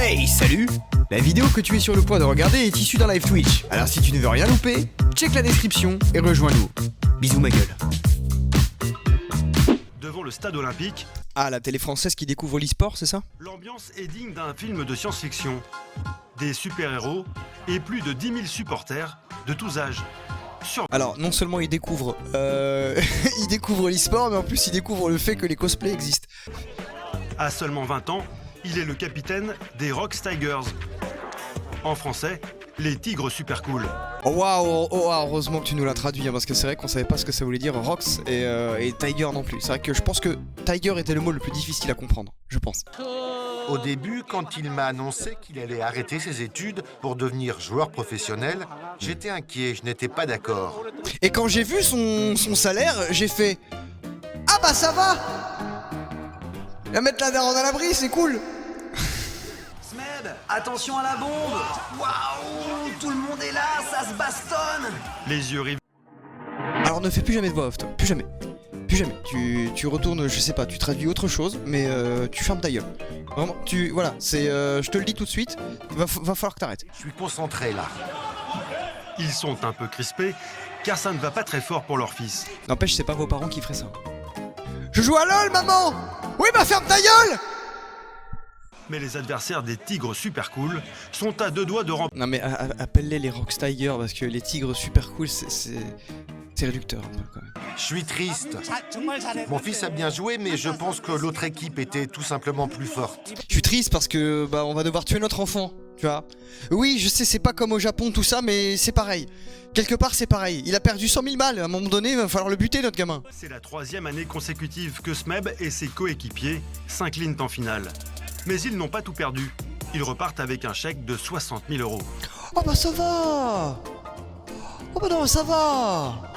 Hey, salut! La vidéo que tu es sur le point de regarder est issue d'un live Twitch. Alors si tu ne veux rien louper, check la description et rejoins-nous. Bisous ma gueule. Devant le stade olympique, Ah, la télé française qui découvre l'e-sport, c'est ça? l'ambiance est digne d'un film de science-fiction. Des super-héros et plus de 10 000 supporters de tous âges. Alors, non seulement il découvre il découvre l'e-sport, mais en plus il découvre le fait que les cosplays existent. À seulement 20 ans, il est le capitaine des Rox Tigers. En français, les tigres super cool. Oh waouh, heureusement que tu nous l'as traduit, hein, parce que c'est vrai qu'on savait pas ce que ça voulait dire Rox et Tiger non plus. C'est vrai que je pense que Tiger était le mot le plus difficile à comprendre, je pense. Au début, quand il m'a annoncé qu'il allait arrêter ses études pour devenir joueur professionnel, j'étais inquiet, je n'étais pas d'accord. Et quand j'ai vu son salaire, j'ai fait ah bah ça va! Il va mettre la daronne à l'abri, c'est cool! Smed, attention à la bombe! Waouh! Tout le monde est là, ça se bastonne! Les yeux rivés. Alors ne fais plus jamais de voix off, toi. Plus jamais. Plus jamais. Tu retournes, je sais pas, tu traduis autre chose, mais tu fermes ta gueule. Vraiment, voilà, c'est, je te le dis tout de suite, va falloir que t'arrêtes. Je suis concentré là. Ils sont un peu crispés, car ça ne va pas très fort pour leur fils. N'empêche, c'est pas vos parents qui feraient ça. Je joue à LOL, maman! Oui, bah ferme ta gueule! Mais les adversaires des tigres super cool sont à deux doigts de remporter. Non mais appelle-les les Rox Tigers, parce que les tigres super cool, c'est réducteur un peu quand même. Je suis triste. Mon fils a bien joué, mais je pense que l'autre équipe était tout simplement plus forte. Je suis triste parce que bah on va devoir tuer notre enfant, tu vois. Oui, je sais, c'est pas comme au Japon tout ça, mais c'est pareil. Quelque part c'est pareil. Il a perdu 100 000 balles. À un moment donné, il va falloir le buter notre gamin. C'est la troisième année consécutive que Smeb et ses coéquipiers s'inclinent en finale. Mais ils n'ont pas tout perdu. Ils repartent avec un chèque de 60 000 euros. Oh bah ça va. Oh bah non, ça va.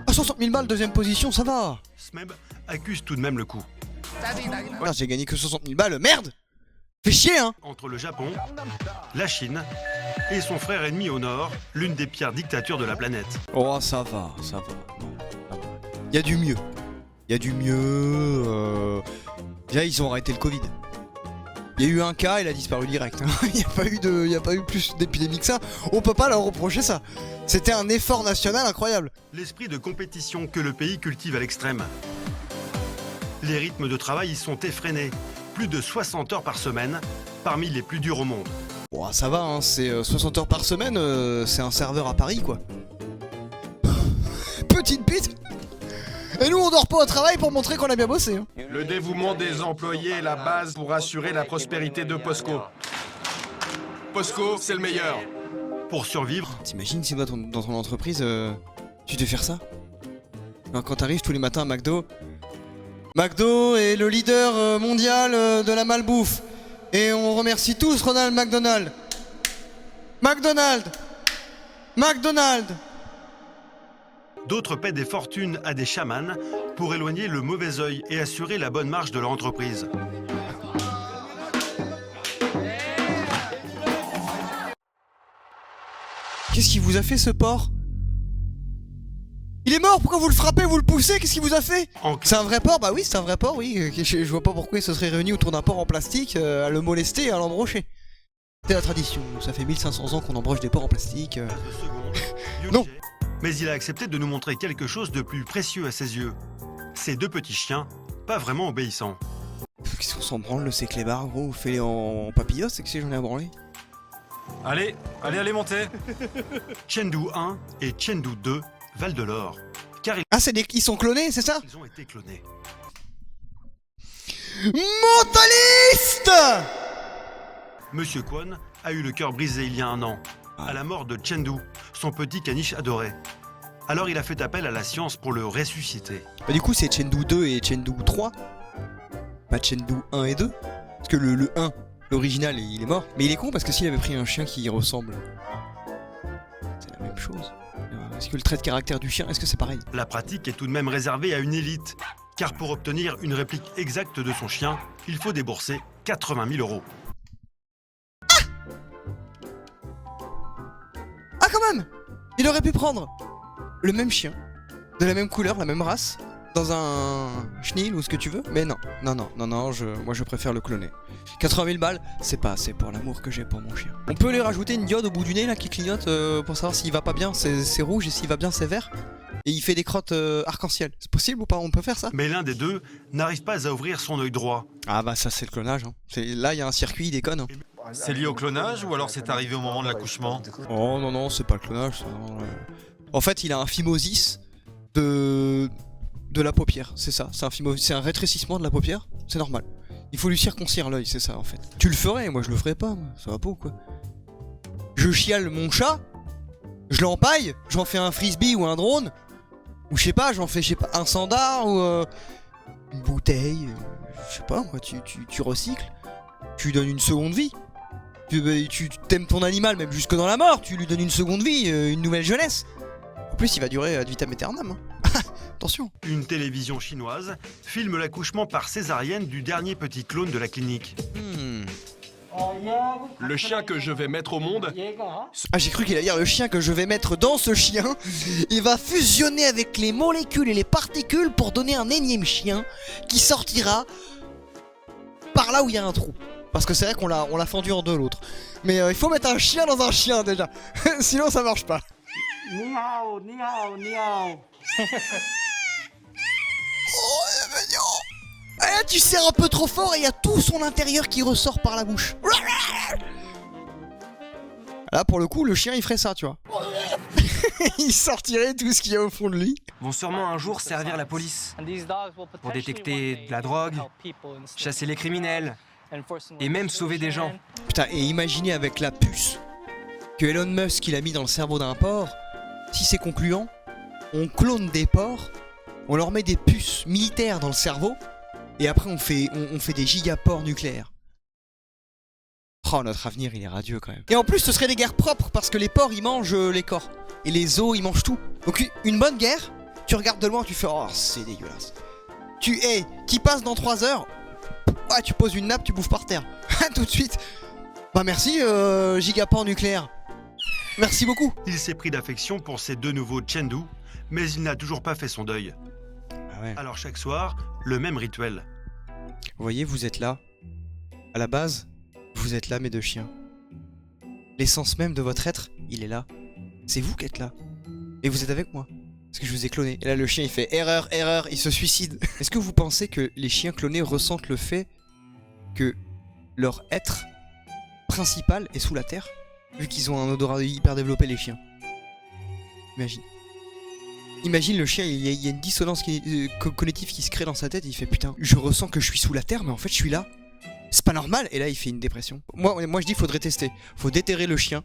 À 60 000 balles, deuxième position, ça va. Smeb accuse tout de même le coup. Voilà, j'ai gagné que 60 000 balles, merde. Fais chier, hein. Entre le Japon, la Chine et son frère ennemi au nord, l'une des pires dictatures de la planète. Oh ça va, ça va. Non, ça va. Y a du mieux. Y a du mieux. Déjà, ils ont arrêté le Covid. Il y a eu un cas, il a disparu direct. Il n'y a pas eu plus d'épidémie que ça. On peut pas leur reprocher ça. C'était un effort national incroyable. L'esprit de compétition que le pays cultive à l'extrême. Les rythmes de travail y sont effrénés. Plus de 60 heures par semaine, parmi les plus durs au monde. Bon, ça va, hein, c'est 60 heures par semaine, c'est un serveur à Paris, quoi. Petite bite. Et nous, on dort pas au travail pour montrer qu'on a bien bossé. Hein. Le dévouement des employés est la base pour assurer la prospérité de POSCO. POSCO, c'est le meilleur. Pour survivre, T'imagines si dans ton entreprise, tu devais faire ça? Alors, quand t'arrives tous les matins à McDo, McDo est le leader mondial de la malbouffe. Et on remercie tous Ronald McDonald. McDonald. d'autres paient des fortunes à des chamans pour éloigner le mauvais œil et assurer la bonne marche de leur entreprise. Qu'est-ce qu'il vous a fait ce porc? Il est mort, pourquoi vous le frappez, vous le poussez? Qu'est-ce qu'il vous a fait? C'est un vrai porc? Bah oui, c'est un vrai porc, oui. Je vois pas pourquoi il se serait réuni autour d'un porc en plastique à le molester et à l'embrocher. C'est la tradition, ça fait 1500 ans qu'on embroche des porcs en plastique. Non. Mais il a accepté de nous montrer quelque chose de plus précieux à ses yeux. Ces deux petits chiens, pas vraiment obéissants. Qu'est-ce qu'on s'en branle, c'est clébard, gros? Fais-les en papillos, c'est que si j'en ai à branler. Allez, montez. Chengdu 1 et Chengdu 2 valent de l'or. Car Ah, ils sont clonés, c'est ça? ils ont été clonés. Mentaliste! Monsieur Kwon a eu le cœur brisé il y a un an, à la mort de Chengdu, son petit caniche adoré. Alors il a fait appel à la science pour le ressusciter. Bah du coup c'est Chengdu 2 et Chengdu 3. Pas Chengdu 1 et 2. Parce que le 1, l'original, il est mort. Mais il est con parce que s'il avait pris un chien qui y ressemble, c'est la même chose. Est-ce que le trait de caractère du chien, est-ce que c'est pareil? La pratique est tout de même réservée à une élite, car pour obtenir une réplique exacte de son chien, il faut débourser 80 000 euros. Ah quand même! Il aurait pu prendre le même chien, de la même couleur, la même race, dans un chenil ou ce que tu veux. Mais non, moi je préfère le cloner. 80 000 balles, c'est pas assez pour l'amour que j'ai pour mon chien. On peut lui rajouter une diode au bout du nez là qui clignote pour savoir s'il va pas bien, c'est rouge, et s'il va bien c'est vert. Et il fait des crottes arc-en-ciel. C'est possible ou pas? On peut faire ça? Mais l'un des deux n'arrive pas à ouvrir son œil droit. Ah bah ça c'est le clonage. Hein. Là il y a un circuit, il déconne. Hein. C'est lié au clonage ou alors c'est arrivé au moment de l'accouchement? Oh non, c'est pas le clonage ça. Non. En fait il a un phimosis de la paupière, c'est ça. C'est un rétrécissement de la paupière, c'est normal. Il faut lui circoncire l'œil, c'est ça en fait. Tu le ferais, moi je le ferais pas, moi. Ça va pas ou quoi? Je chiale mon chat, je l'empaille, j'en fais un frisbee ou un drone, ou je sais pas, un sandar ou une bouteille, je sais pas moi, tu recycles, tu lui donnes une seconde vie. Tu t'aimes ton animal même jusque dans la mort, tu lui donnes une seconde vie, une nouvelle jeunesse. En plus il va durer ad vitam aeternam. Hein. Attention. Une télévision chinoise filme l'accouchement par césarienne du dernier petit clone de la clinique. Le chien que je vais mettre au monde, Ah j'ai cru qu'il allait dire le chien que je vais mettre dans ce chien, il va fusionner avec les molécules et les particules pour donner un énième chien qui sortira par là où il y a un trou. Parce que c'est vrai qu'on l'a fendu en deux l'autre. Mais il faut mettre un chien dans un chien déjà, sinon ça marche pas. Niao, niao, niao. Oh, mignon. Ah, là, tu serres un peu trop fort et il y a tout son intérieur qui ressort par la bouche. Là, pour le coup, le chien, il ferait ça, tu vois. Il sortirait tout ce qu'il y a au fond de lui. Vont sûrement un jour servir la police pour détecter de la drogue, chasser les criminels et même sauver des gens. Putain, et imaginez avec la puce que Elon Musk il a mis dans le cerveau d'un porc. Si c'est concluant, on clone des porcs, on leur met des puces militaires dans le cerveau, et après on fait des gigaporcs nucléaires. Oh, notre avenir il est radieux quand même. Et en plus ce serait des guerres propres, parce que les porcs ils mangent les corps. Et les os ils mangent tout. Donc une bonne guerre, tu regardes de loin, tu fais oh c'est dégueulasse. T'y passes dans 3 heures, ouais, tu poses une nappe, tu bouffes par terre. Tout de suite. Bah merci gigaport nucléaire. Merci beaucoup. Il s'est pris d'affection pour ses deux nouveaux Chengdu, mais il n'a toujours pas fait son deuil. Ah ouais. Alors chaque soir, le même rituel. Vous voyez, vous êtes là. À la base, vous êtes là mes deux chiens. L'essence même de votre être, il est là. C'est vous qui êtes là. Et vous êtes avec moi. Parce que je vous ai cloné. Et là le chien il fait erreur, il se suicide. Est-ce que vous pensez que les chiens clonés ressentent le fait que leur être principal est sous la terre? Vu qu'ils ont un odorat hyper développé les chiens. Imagine le chien, il y a une dissonance cognitive qui se crée dans sa tête et il fait putain, je ressens que je suis sous la terre mais en fait je suis là. C'est pas normal. Et là il fait une dépression. Moi je dis faudrait tester. Faut déterrer le chien.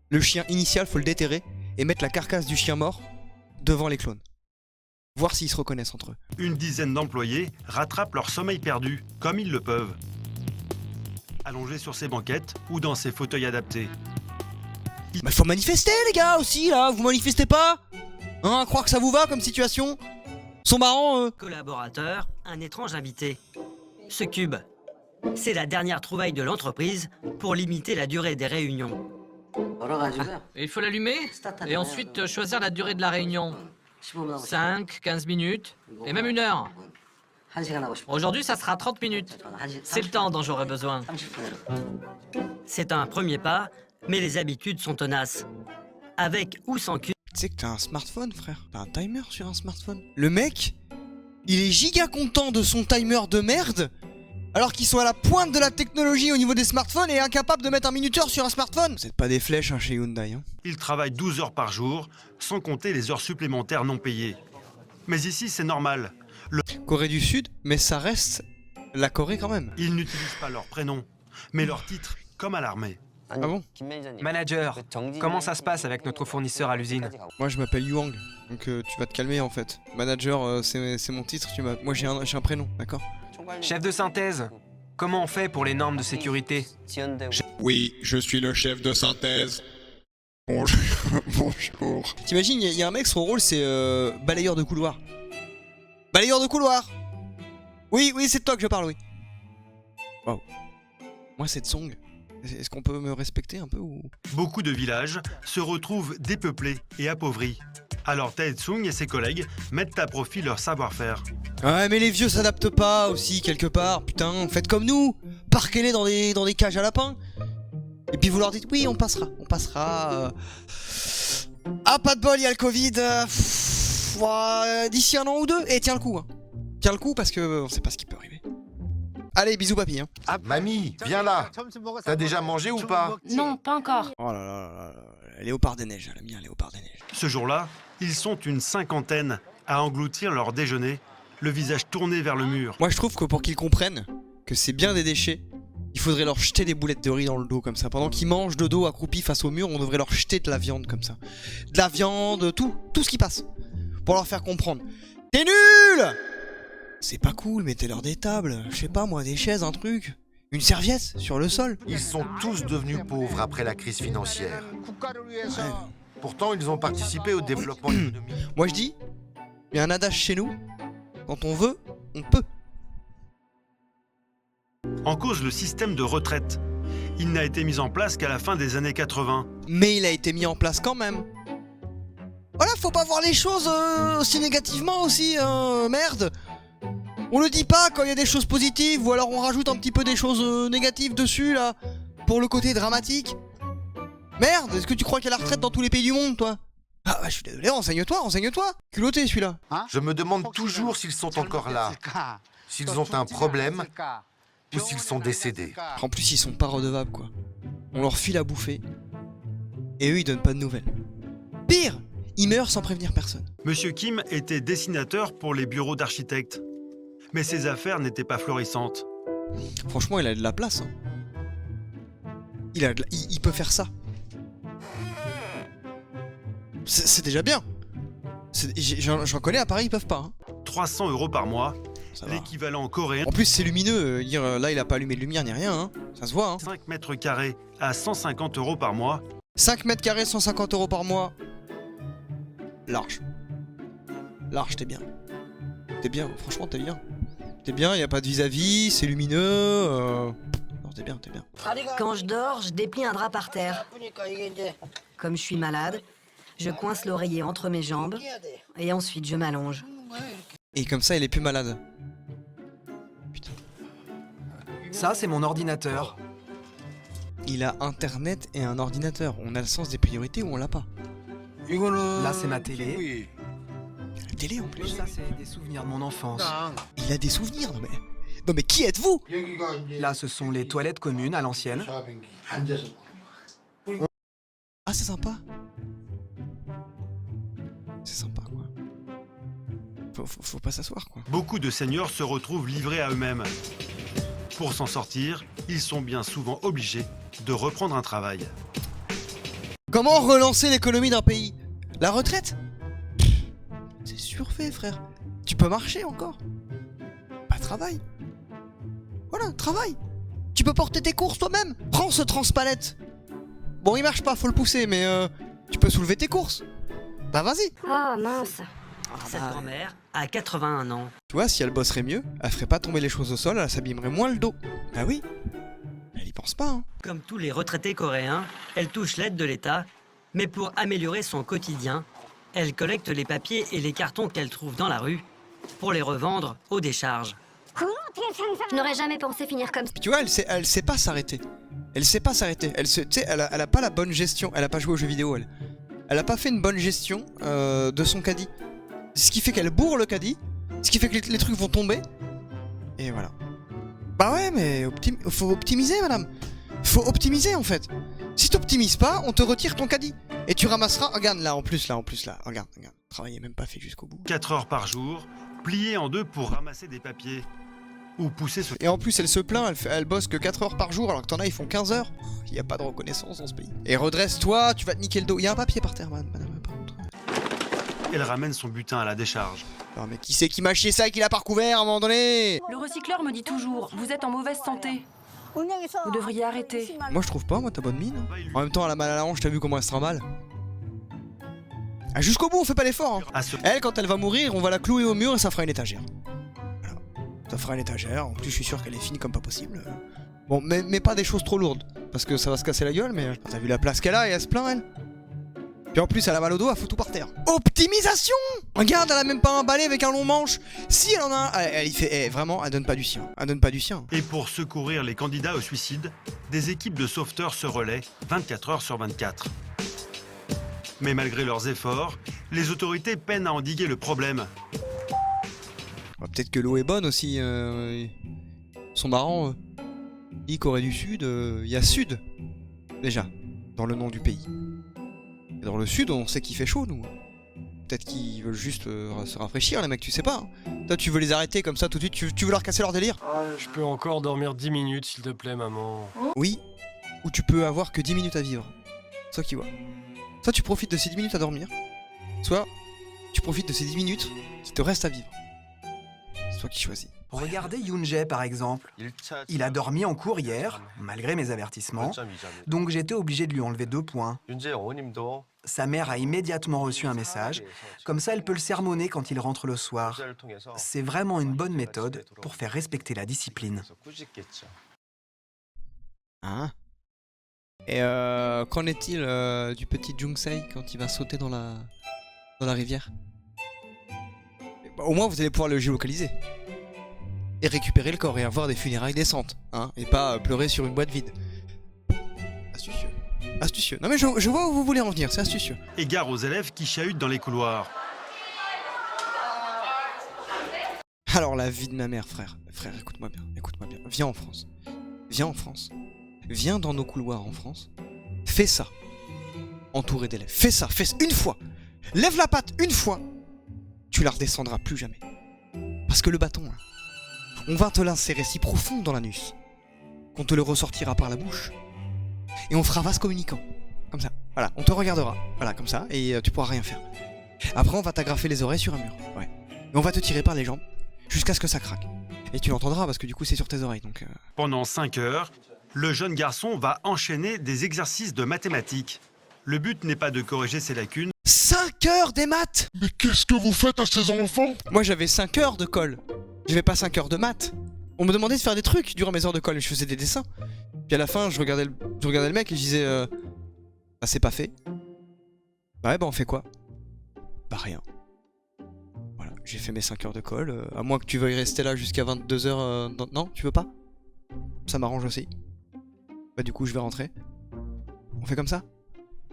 Le chien initial faut le déterrer et mettre la carcasse du chien mort devant les clones. Voir s'ils se reconnaissent entre eux. Une dizaine d'employés rattrapent leur sommeil perdu, comme ils le peuvent. Allongés sur ces banquettes ou dans ces fauteuils adaptés. Bah faut manifester les gars aussi là, vous manifestez pas? Hein, croire que ça vous va comme situation? Sont marrants Collaborateur, un étrange invité. Ce cube, c'est la dernière trouvaille de l'entreprise pour limiter la durée des réunions. Il faut l'allumer et ensuite choisir la durée de la réunion. 5, 15 minutes et même 1 heure. Aujourd'hui, ça sera 30 minutes. C'est le temps dont j'aurai besoin. C'est un premier pas, mais les habitudes sont tenaces. Avec ou sans cube. Tu sais que t'as un smartphone, frère. T'as un timer sur un smartphone. Le mec, il est giga content de son timer de merde, alors qu'ils sont à la pointe de la technologie au niveau des smartphones et incapables de mettre un minuteur sur un smartphone. Vous êtes pas des flèches hein, chez Hyundai. Hein. Ils travaillent 12 heures par jour, sans compter les heures supplémentaires non payées. Mais ici, c'est normal. Corée du Sud, mais ça reste la Corée quand même. Ils n'utilisent pas leur prénom, mais leur titre, comme à l'armée. Ah bon? Manager, comment ça se passe avec notre fournisseur à l'usine? Moi je m'appelle Yuang, donc tu vas te calmer en fait. Manager, c'est mon titre, moi j'ai un prénom, d'accord? Chef de synthèse, comment on fait pour les normes de sécurité? oui, je suis le chef de synthèse. Bonjour. Bonjour. T'imagines, il y a un mec, son rôle c'est balayeur de couloir. Balayeur de couloir! Oui, c'est de toi que je parle, oui. Waouh. Moi, cette song, Est-ce qu'on peut me respecter un peu ou... Beaucoup de villages se retrouvent dépeuplés et appauvris. Alors Tae-Tsung et ses collègues mettent à profit leur savoir-faire. Ouais, mais les vieux s'adaptent pas aussi, quelque part. Putain, faites comme nous. Parquez-les dans des cages à lapins. Et puis vous leur dites, oui, on passera. Ah, pas de bol, il y a le Covid. D'ici 1 an ou 2. Et tiens le coup. Hein. Tiens le coup parce que on sait pas ce qui peut arriver. Allez, bisous papy. Hein. Mamie, viens là. T'as déjà mangé ou pas? Non, pas encore. Oh là là là là. Léopard des neiges, elle aime bien Léopard des neiges. Ce jour-là, ils sont une cinquantaine à engloutir leur déjeuner, le visage tourné vers le mur. Moi je trouve que pour qu'ils comprennent que c'est bien des déchets, il faudrait leur jeter des boulettes de riz dans le dos comme ça. Pendant qu'ils mangent de dos accroupis face au mur, on devrait leur jeter de la viande comme ça. De la viande, tout ce qui passe. Pour leur faire comprendre. T'es nul! C'est pas cool, mettez-leur des tables, je sais pas moi, des chaises, un truc. Une serviette sur le sol. Ils sont tous devenus pauvres après la crise financière. Ouais. Pourtant, ils ont participé au développement économique. Moi je dis, il y a un adage chez nous, quand on veut, on peut. En cause le système de retraite. Il n'a été mis en place qu'à la fin des années 80. Mais il a été mis en place quand même. Voilà, faut pas voir les choses aussi négativement aussi, merde. On le dit pas quand il y a des choses positives, ou alors on rajoute un petit peu des choses négatives dessus, là, pour le côté dramatique. Merde, est-ce que tu crois qu'il y a la retraite dans tous les pays du monde, toi? Ah bah je suis désolé, renseigne-toi. Culotté celui-là. Je me demande toujours s'ils sont encore là, s'ils ont un problème ou s'ils sont décédés. En plus ils sont pas redevables quoi. On leur file à bouffer. Et eux ils donnent pas de nouvelles. Pire, ils meurent sans prévenir personne. Monsieur Kim était dessinateur pour les bureaux d'architectes. Mais ses affaires n'étaient pas florissantes. Franchement il a de la place. Hein. Il peut faire ça. C'est déjà bien. J'en connais à Paris, ils peuvent pas. Hein. 300 € par mois, Ça va. l'équivalent coréen. En plus c'est lumineux, là il a pas allumé de lumière ni rien, hein. Ça se voit. Hein. 5 mètres carrés à 150 € par mois. 5 mètres carrés, 150 € par mois. Large. Large, t'es bien. T'es bien, franchement t'es bien. T'es bien, y a pas de vis-à-vis, c'est lumineux. Non, t'es bien. Quand je dors, je déplie un drap par terre. Comme je suis malade, je coince l'oreiller entre mes jambes et ensuite je m'allonge. Et comme ça il est plus malade. Putain. Ça, c'est mon ordinateur. Il a internet et un ordinateur. On a le sens des priorités ou on l'a pas? Là, c'est ma télé. La télé en Et plus. ça, c'est des souvenirs de mon enfance. Il a des souvenirs, non mais qui êtes-vous? Là, ce sont les toilettes communes à l'ancienne. Ah c'est sympa. C'est sympa quoi. Faut pas s'asseoir quoi. Beaucoup de seniors se retrouvent livrés à eux-mêmes. Pour s'en sortir, ils sont bien souvent obligés de reprendre un travail. Comment relancer l'économie d'un pays? La retraite? Pff, c'est surfait frère. Tu peux marcher encore? Bah travaille. Voilà, travaille. Tu peux porter tes courses toi-même. Prends ce transpalette. Bon il marche pas, faut le pousser, mais tu peux soulever tes courses. Bah vas-y. Oh mince. Cette grand-mère a 81 ans. Tu vois, si elle bosserait mieux, elle ferait pas tomber les choses au sol, elle s'abîmerait moins le dos. Bah oui. Elle y pense pas, hein. Comme tous les retraités coréens, elle touche l'aide de l'État, mais pour améliorer son quotidien, elle collecte les papiers et les cartons qu'elle trouve dans la rue pour les revendre aux décharges. Je n'aurais jamais pensé finir comme ça. Puis tu vois, elle sait pas s'arrêter. Elle sait pas s'arrêter. Tu sais, elle a pas la bonne gestion. Elle a pas joué aux jeux vidéo, elle. Elle a pas fait une bonne gestion de son caddie. Ce qui fait qu'elle bourre le caddie. Ce qui fait que les trucs vont tomber. Et voilà. Bah ouais, mais faut optimiser, madame. Faut optimiser, en fait. Si t'optimises pas, on te retire ton caddie. Et tu ramasseras... Regarde, là, en plus, là. Regarde. Le travail est même pas fait jusqu'au bout. 4 heures par jour, pliées en deux pour ramasser des papiers. Ou pousser ce... Et en plus, elle se plaint, elle bosse que 4 heures par jour, alors que t'en as, ils font 15 heures. Il y a pas de reconnaissance dans ce pays. Et redresse-toi, tu vas te niquer le dos. Il y a un papier par terre, madame, par contre. Elle ramène son butin à la décharge. Non mais qui c'est qui m'a chié ça et qui l'a pas recouvert à un moment donné? Le recycleur me dit toujours, vous êtes en mauvaise santé. Vous devriez arrêter. Moi je trouve pas, moi t'as bonne mine. En même temps elle a mal à la hanche, t'as vu comment elle se trimballe? Ah, jusqu'au bout on fait pas l'effort hein. Elle quand elle va mourir on va la clouer au mur et ça fera une étagère. Voilà. Ça fera une étagère. En plus, je suis sûr qu'elle est fine comme pas possible. Bon, mais pas des choses trop lourdes. Parce que ça va se casser la gueule, mais t'as vu la place qu'elle a et elle se plaint, elle. Puis en plus, elle a mal au dos, elle fout tout par terre. Optimisation! Regarde, elle a même pas un balai avec un long manche. Si elle en a un, elle y fait. Vraiment, elle donne pas du sien. Elle donne pas du sien. Et pour secourir les candidats au suicide, des équipes de sauveteurs se relaient 24 heures sur 24. Mais malgré leurs efforts, les autorités peinent à endiguer le problème. Peut-être que l'eau est bonne aussi. Ils sont marrants. Dit Corée du Sud, il y a Sud. Déjà, dans le nom du pays. Et dans le Sud, on sait qu'il fait chaud, nous. Peut-être qu'ils veulent juste se rafraîchir, les mecs, tu sais pas. Hein. Toi, tu veux les arrêter comme ça tout de suite, tu veux leur casser leur délire. Je peux encore dormir 10 minutes, s'il te plaît, maman. Oui, ou tu peux avoir que 10 minutes à vivre. Soit qui voit. Soit tu profites de ces 10 minutes à dormir, soit tu profites de ces 10 minutes qui te restent à vivre. C'est toi qui choisis. Regardez Yoon-jae par exemple. Il a dormi en cours hier, malgré mes avertissements, donc j'étais obligé de lui enlever 2 points. Sa mère a immédiatement reçu un message, comme ça elle peut le sermonner quand il rentre le soir. C'est vraiment une bonne méthode pour faire respecter la discipline. Hein? Et qu'en est-il du petit Jung-sei quand il va sauter dans la rivière? Bah, au moins vous allez pouvoir le géolocaliser. Et récupérer le corps et avoir des funérailles décentes, hein, et pas pleurer sur une boîte vide. Astucieux. Astucieux. Non mais je vois où vous voulez en venir, c'est astucieux. Et gare aux élèves qui chahutent dans les couloirs. Alors la vie de ma mère, frère. Frère, écoute-moi bien, écoute-moi bien. Viens en France. Viens en France. Viens dans nos couloirs en France. Fais ça. Entouré d'élèves. Fais ça une fois. Lève la patte une fois. Tu la redescendras plus jamais. Parce que le bâton, là, on va te l'insérer si profond dans l'anus qu'on te le ressortira par la bouche. Et on fera vase communicant. Comme ça. Voilà, on te regardera. Voilà, comme ça. Et tu pourras rien faire. Après, on va t'agrafer les oreilles sur un mur. Ouais. Et on va te tirer par les jambes jusqu'à ce que ça craque. Et tu l'entendras parce que du coup, c'est sur tes oreilles. Donc. Pendant 5 heures, le jeune garçon va enchaîner des exercices de mathématiques. Le but n'est pas de corriger ses lacunes. 5 heures des maths! Mais qu'est-ce que vous faites à ces enfants? Moi, j'avais 5 heures de colle. J'avais pas 5 heures de maths. On me demandait de faire des trucs durant mes heures de colle. Je faisais des dessins. Puis à la fin, je regardais le mec et je disais bah c'est pas fait. Bah ouais, bah on fait quoi? Bah rien. Voilà, j'ai fait mes 5 heures de colle. À moins que tu veuilles rester là jusqu'à 22h. Non, tu veux pas? Ça m'arrange aussi. Bah du coup, je vais rentrer. On fait comme ça?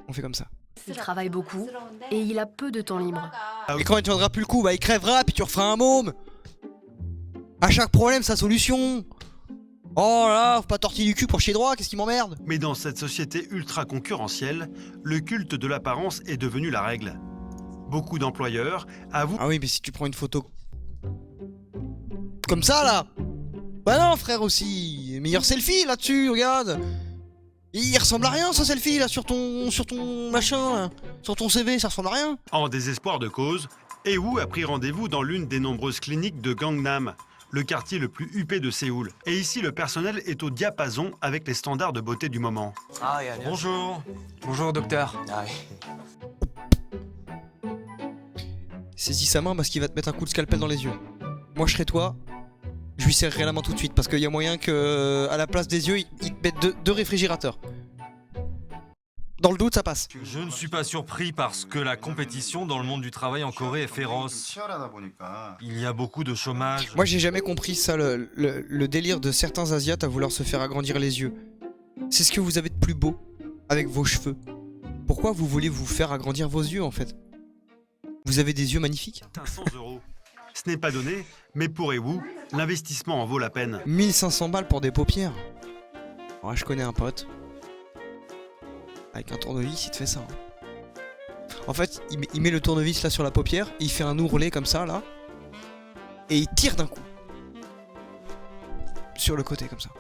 On fait comme ça. Il travaille beaucoup et il a peu de temps libre. Et quand il tiendra plus le coup, bah il crèvera puis tu referas un môme. À chaque problème, sa solution. Oh là, faut pas tortiller du cul pour chier droit, qu'est-ce qui m'emmerde? Mais dans cette société ultra concurrentielle, le culte de l'apparence est devenu la règle. Beaucoup d'employeurs avouent... Ah oui, mais si tu prends une photo... comme ça, là. Bah non, frère, aussi. Meilleur selfie, là-dessus, regarde. Il ressemble à rien, ce selfie, là, sur ton machin, là. Sur ton CV, ça ressemble à rien. En désespoir de cause, Ewu a pris rendez-vous dans l'une des nombreuses cliniques de Gangnam, le quartier le plus huppé de Séoul. Et ici, le personnel est au diapason avec les standards de beauté du moment. Bonjour. Bonjour, docteur. Saisis sa main parce qu'il va te mettre un coup de scalpel dans les yeux. Moi, je serais toi, je lui serrerai la main tout de suite parce qu'il y a moyen que, à la place des yeux, il te mette deux réfrigérateurs. Dans le doute, ça passe. Je ne suis pas surpris parce que la compétition dans le monde du travail en Corée est féroce. Il y a beaucoup de chômage. Moi, j'ai jamais compris ça, le délire de certains Asiates à vouloir se faire agrandir les yeux. C'est ce que vous avez de plus beau avec vos cheveux. Pourquoi vous voulez vous faire agrandir vos yeux, en fait? Vous avez des yeux magnifiques. 500 €. Ce n'est pas donné, mais pour Ewu, l'investissement en vaut la peine. 1500 balles pour des paupières. Ouais, je connais un pote. Avec un tournevis, il te fait ça. Hein. En fait, il met le tournevis là sur la paupière, et il fait un ourlet comme ça, là. Et il tire d'un coup. Sur le côté, comme ça.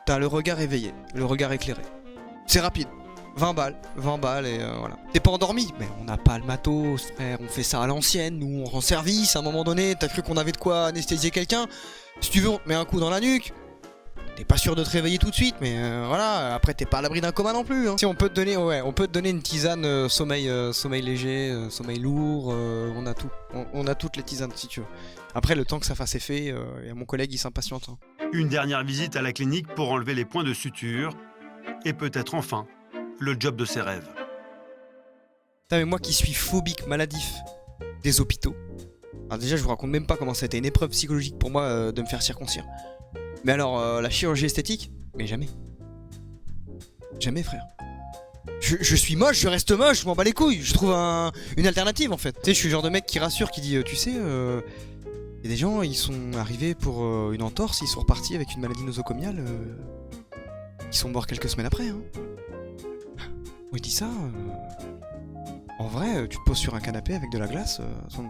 T'as le regard éveillé, le regard éclairé. C'est rapide. 20 balles et voilà. T'es pas endormi? Mais on n'a pas le matos, frère. On fait ça à l'ancienne, nous on rend service à un moment donné. T'as cru qu'on avait de quoi anesthésier quelqu'un? Si tu veux, on te met un coup dans la nuque. T'es pas sûr de te réveiller tout de suite, mais voilà, après t'es pas à l'abri d'un coma non plus. Hein. Si on peut te donner, ouais, on peut te donner une tisane sommeil léger, sommeil lourd, on a tout. On a toutes les tisanes si tu veux. Après, le temps que ça fasse effet, et à mon collègue, il s'impatiente. Hein. Une dernière visite à la clinique pour enlever les points de suture et peut-être enfin le job de ses rêves. Putain, mais moi qui suis phobique, maladif des hôpitaux. Alors déjà, je vous raconte même pas comment ça a été une épreuve psychologique pour moi de me faire circoncire. Mais alors, la chirurgie esthétique? Mais jamais. Jamais, frère. Je suis moche, je reste moche, je m'en bats les couilles. Je trouve une alternative en fait. Tu sais, je suis le genre de mec qui rassure, qui dit, tu sais, y a des gens, ils sont arrivés pour une entorse, ils sont repartis avec une maladie nosocomiale. Ils sont morts quelques semaines après. Hein. Moi je dis ça. En vrai, tu te poses sur un canapé avec de la glace,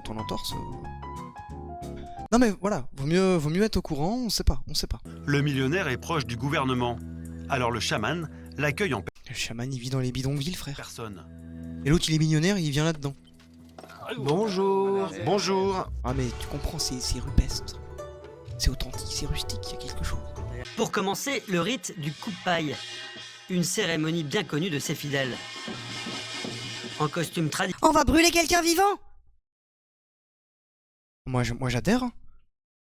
ton entorse. Non mais voilà, vaut mieux être au courant, on sait pas. Le millionnaire est proche du gouvernement. Alors le chaman l'accueille en Le chaman il vit dans les bidonvilles, frère. personne. Et l'autre il est millionnaire, il vient là-dedans. Bonjour. Bonjour. Ah mais tu comprends, c'est rupestre. C'est authentique, c'est rustique, il y a quelque chose. Pour commencer, le rite du coup de paille. Une cérémonie bien connue de ses fidèles. En costume traditionnel. On va brûler quelqu'un vivant? Moi j'adhère.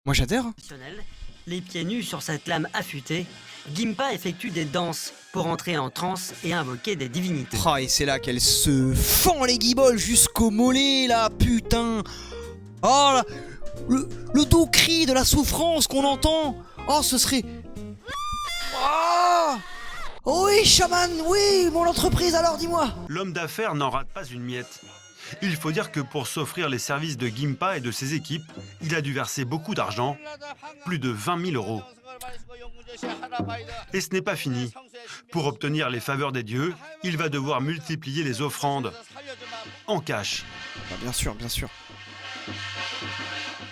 Moi j'adhère. Les pieds nus sur cette lame affûtée, Gimpa effectue des danses pour entrer en transe et invoquer des divinités. Oh, et c'est là qu'elle se fend les guibolles jusqu'au mollet, là, putain. Oh là, le doux cri de la souffrance qu'on entend. Oh, ce serait... Oh oui, chaman, oui, mon entreprise, alors dis-moi. L'homme d'affaires n'en rate pas une miette. Il faut dire que pour s'offrir les services de Gimpa et de ses équipes, il a dû verser beaucoup d'argent, plus de 20 000 €. Et ce n'est pas fini. Pour obtenir les faveurs des dieux, il va devoir multiplier les offrandes en cash. Bah, bien sûr.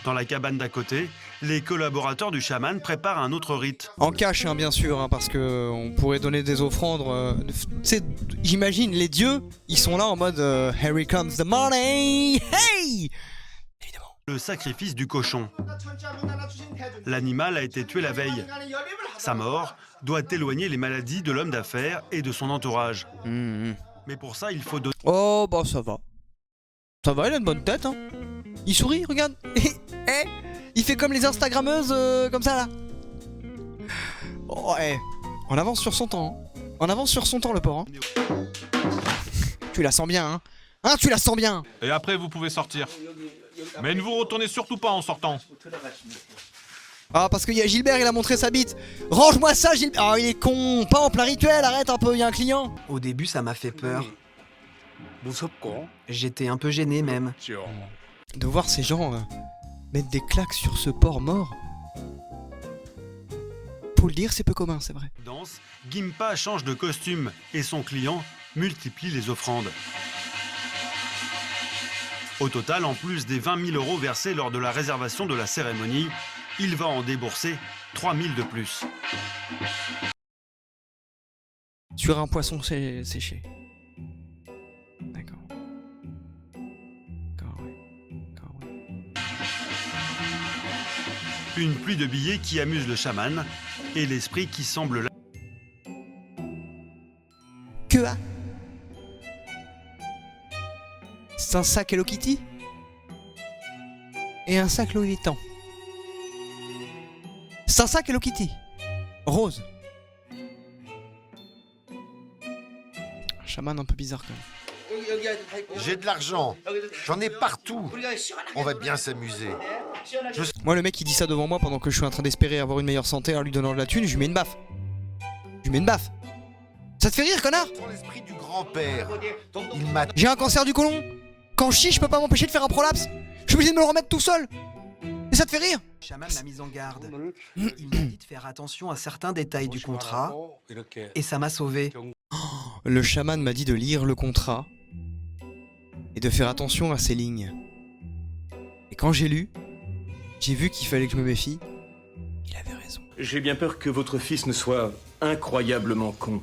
Dans la cabane d'à côté, les collaborateurs du chaman préparent un autre rite. En cash, hein, bien sûr, hein, parce que on pourrait donner des offrandes. J'imagine les dieux, ils sont là en mode Here comes the money, hey. Le sacrifice du cochon. L'animal a été tué la veille. Sa mort doit éloigner les maladies de l'homme d'affaires et de son entourage. Mais pour ça, il faut donner... Oh, bah ça va. Ça va, il a une bonne tête, hein. Il sourit, regarde. Il fait comme les Instagrammeuses, comme ça, là. Oh, on avance sur son temps. Hein. On avance sur son temps, le porc. Hein. Tu la sens bien, hein. Hein, tu la sens bien. Et après, vous pouvez sortir. Mais ne vous retournez surtout pas en sortant. Ah, parce qu'il y a Gilbert, il a montré sa bite. Range-moi ça, Gilbert. Ah, il est con. Pas en plein rituel, arrête un peu, il y a un client. Au début, ça m'a fait peur. J'étais un peu gêné même. De voir ces gens mettre des claques sur ce porc mort. Pour le dire, c'est peu commun, c'est vrai. Danse, Gimpa change de costume et son client multiplie les offrandes. Au total, en plus des 20 000 € versés lors de la réservation de la cérémonie, il va en débourser 3 000 de plus. Sur un poisson séché. D'accord. Une pluie de billets qui amuse le chaman et l'esprit qui semble là. Que a? C'est un sac Hello Kitty et un sac Louis Vuitton. C'est un sac Hello Kitty rose. Un chaman un peu bizarre quand même. J'ai de l'argent. J'en ai partout. On va bien s'amuser. Moi, le mec, il dit ça devant moi pendant que je suis en train d'espérer avoir une meilleure santé en lui donnant de la thune, je lui mets une baffe. Ça te fait rire, connard? Dans l'esprit du grand-père, il m'a... J'ai un cancer du côlon. Quand je chie, je peux pas m'empêcher de faire un prolapse. Je suis obligé de me le remettre tout seul. Et ça te fait rire? Le chaman m'a mis en garde. Il m'a dit de faire attention à certains détails du contrat. Et ça m'a sauvé. Le chaman m'a dit de lire le contrat et de faire attention à ces lignes. Et quand j'ai lu, j'ai vu qu'il fallait que je me méfie. Il avait raison. J'ai bien peur que votre fils ne soit incroyablement con.